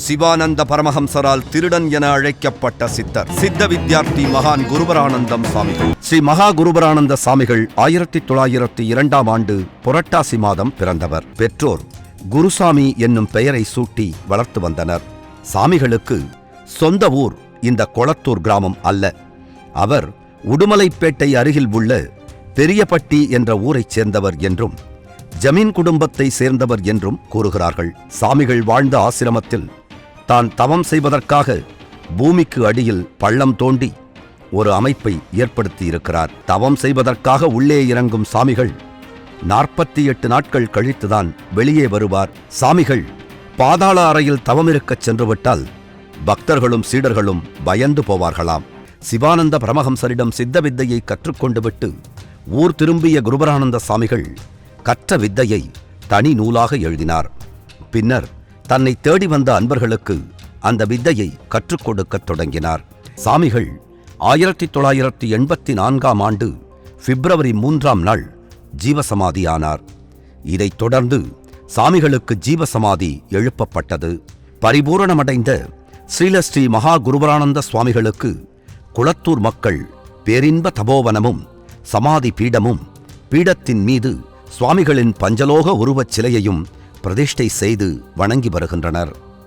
சிவானந்த பரமஹம்சரால் திருடன் என அழைக்கப்பட்ட சித்தர் சித்த வித்யார்த்தி மகான் குருபரானந்தம் சாமிகள். ஸ்ரீ மகா குருபரானந்த சாமிகள் 1902ஆம் ஆண்டு புரட்டாசி மாதம் பிறந்தவர். பெற்றோர் குருசாமி என்னும் பெயரை சூட்டி வளர்த்து வந்தனர். சாமிகளுக்கு சொந்த ஊர் இந்த கொளத்தூர் கிராமம் அல்ல. அவர் உடுமலைப்பேட்டை அருகில் உள்ள பெரியப்பட்டி என்ற ஊரைச் சேர்ந்தவர் என்றும் ஜமீன் குடும்பத்தை சேர்ந்தவர் என்றும் கூறுகிறார்கள். சாமிகள் வாழ்ந்த ஆசிரமத்தில் தான் தவம் செய்வதற்காக பூமிக்கு அடியில் பள்ளம் தோண்டி ஒரு அமைப்பை ஏற்படுத்தியிருக்கிறார். தவம் செய்வதற்காக உள்ளே இறங்கும் சாமிகள் 48 நாட்கள் கழித்துதான் வெளியே வருவார். சாமிகள் பாதாள அறையில் தவமிருக்கச் சென்றுவிட்டால் பக்தர்களும் சீடர்களும் பயந்து போவார்களாம். சிவானந்த பரமஹம்சரிடம் சித்த வித்தையை கற்றுக்கொண்டு விட்டு ஊர் திரும்பிய குருபரானந்த சாமிகள் கற்ற வித்தையை தனி நூலாக எழுதினார். பின்னர் தன்னை தேடி வந்த அன்பர்களுக்கு அந்த வித்தையை கற்றுக் கொடுக்கத் தொடங்கினார். சாமிகள் 1984ஆம் ஆண்டு பிப்ரவரி 3ஆம் நாள் ஜீவசமாதியானார். இதைத் தொடர்ந்து சாமிகளுக்கு ஜீவசமாதி எழுப்பப்பட்டது. பரிபூரணமடைந்த ஸ்ரீ மகா குருபரானந்த சுவாமிகளுக்கு குளத்தூர் மக்கள் பேரின்ப தபோவனமும் சமாதி பீடமும், பீடத்தின் மீது சுவாமிகளின் பஞ்சலோக உருவச் சிலையையும் பிரதிஷ்டை செய்து வணங்கி வருகின்றனர்.